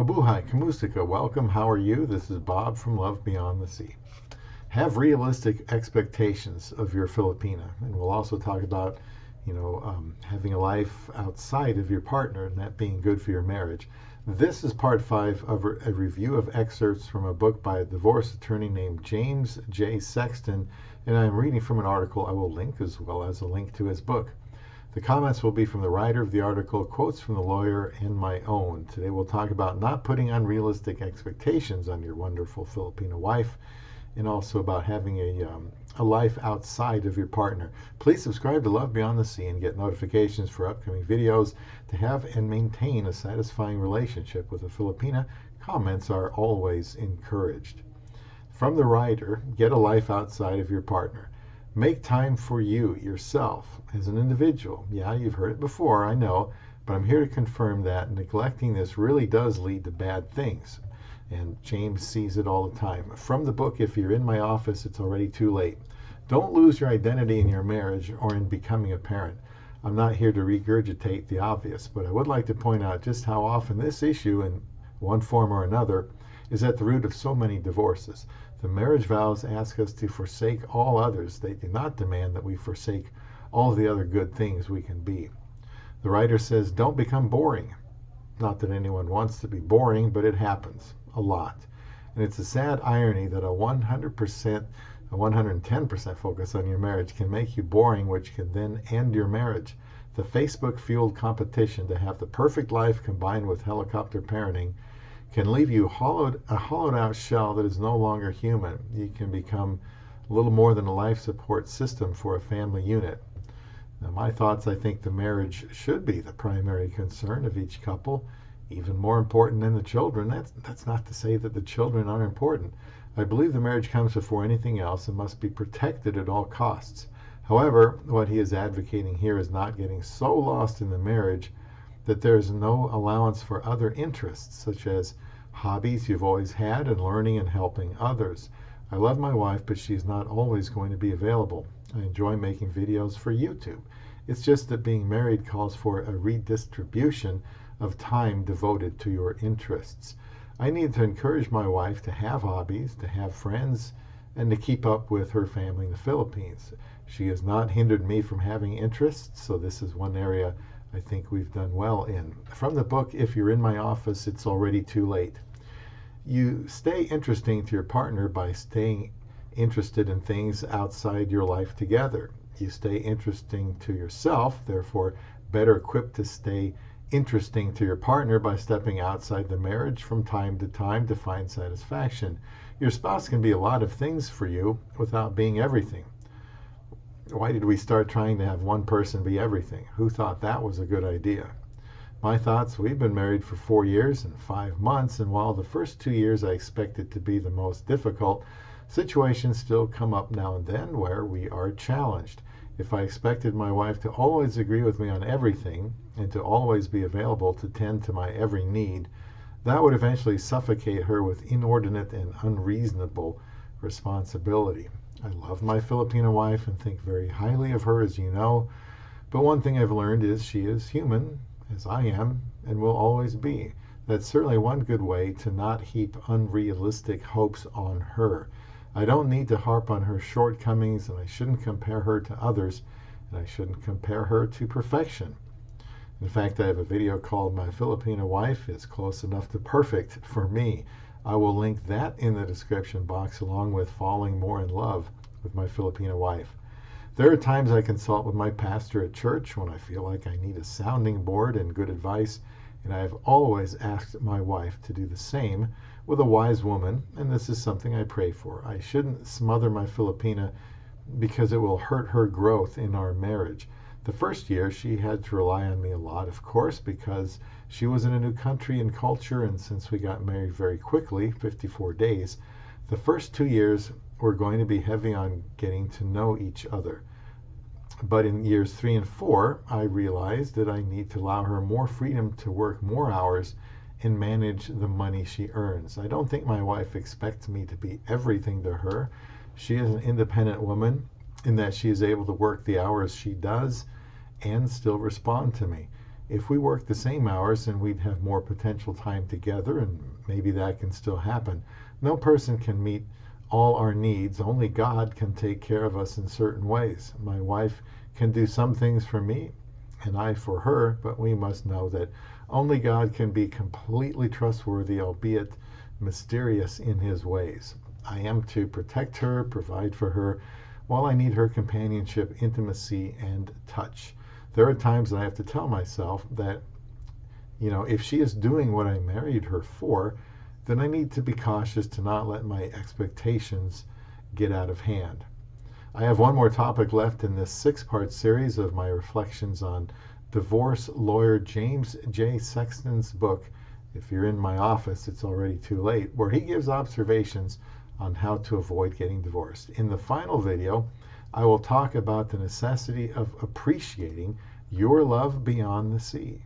Mabuhay, Kamusika, welcome. How are you? This is Bob from Love Beyond the Sea. Have realistic expectations of your Filipina. And we'll also talk about, having a life outside of your partner and that being good for your marriage. This is part 5 of a review of excerpts from a book by a divorce attorney named James J. Sexton, and I'm reading from an article I will link as well as a link to his book. The comments will be from the writer of the article, quotes from the lawyer, and my own. Today we'll talk about not putting unrealistic expectations on your wonderful Filipino wife, and also about having a life outside of your partner. Please subscribe to Love Beyond the Sea and get notifications for upcoming videos. To have and maintain a satisfying relationship with a Filipina, comments are always encouraged. From the writer, get a life outside of your partner. Make time for you, yourself, as an individual. Yeah, you've heard it before, I know, but I'm here to confirm that neglecting this really does lead to bad things. And James sees it all the time. From the book, If You're in My Office, It's Already Too Late. Don't lose your identity in your marriage or in becoming a parent. I'm not here to regurgitate the obvious, but I would like to point out just how often this issue, in one form or another, is at the root of so many divorces. The marriage vows ask us to forsake all others. They do not demand that we forsake all the other good things we can be. The writer says, don't become boring. Not that anyone wants to be boring, but it happens a lot. And it's a sad irony that a 110% focus on your marriage can make you boring, which can then end your marriage. The Facebook-fueled competition to have the perfect life combined with helicopter parenting can leave you a hollowed-out shell that is no longer human. You can become a little more than a life support system for a family unit. Now, my thoughts, I think the marriage should be the primary concern of each couple, even more important than the children. That's not to say that the children aren't important. I believe the marriage comes before anything else and must be protected at all costs. However, what he is advocating here is not getting so lost in the marriage that there is no allowance for other interests, such as hobbies you've always had and learning and helping others. I love my wife, but she's not always going to be available. I enjoy making videos for YouTube. It's just that being married calls for a redistribution of time devoted to your interests. I need to encourage my wife to have hobbies, to have friends, and to keep up with her family in the Philippines. She has not hindered me from having interests, so this is one area I think we've done well in. From the book, If You're in My Office, It's Already Too Late. You stay interesting to your partner by staying interested in things outside your life together. You stay interesting to yourself, therefore better equipped to stay interesting to your partner by stepping outside the marriage from time to time to find satisfaction. Your spouse can be a lot of things for you without being everything. Why did we start trying to have one person be everything? Who thought that was a good idea? My thoughts, we've been married for 4 years and 5 months, and while the first 2 years I expected to be the most difficult, situations still come up now and then where we are challenged. If I expected my wife to always agree with me on everything and to always be available to tend to my every need, that would eventually suffocate her with inordinate and unreasonable responsibility. I love my Filipino wife and think very highly of her, as you know, but one thing I've learned is she is human, as I am, and will always be. That's certainly one good way to not heap unrealistic hopes on her. I don't need to harp on her shortcomings, and I shouldn't compare her to others, and I shouldn't compare her to perfection. In fact, I have a video called My Filipino Wife is Close Enough to Perfect for Me. I will link that in the description box along with Falling More in Love with My Filipino Wife. There are times I consult with my pastor at church when I feel like I need a sounding board and good advice, and I have always asked my wife to do the same with a wise woman, and this is something I pray for. I shouldn't smother my Filipina because it will hurt her growth in our marriage. The first year she had to rely on me a lot, of course, because she was in a new country and culture, and since we got married very quickly, 54 days, the first 2 years were going to be heavy on getting to know each other. But in years 3 and 4, I realized that I need to allow her more freedom to work more hours and manage the money she earns. I don't think my wife expects me to be everything to her. She is an independent woman in that she is able to work the hours she does and still respond to me. If we work the same hours, then we'd have more potential time together, and maybe that can still happen. No person can meet all our needs. Only God can take care of us in certain ways. My wife can do some things for me, and I for her, but we must know that only God can be completely trustworthy, albeit mysterious in his ways. I am to protect her, provide for her, while I need her companionship, intimacy, and touch. There are times that I have to tell myself that, if she is doing what I married her for, then I need to be cautious to not let my expectations get out of hand. I have one more topic left in this 6-part series of my reflections on divorce lawyer James J. Sexton's book. If you're in my office, it's already too late, where he gives observations on how to avoid getting divorced. In the final video, I will talk about the necessity of appreciating your love beyond the sea.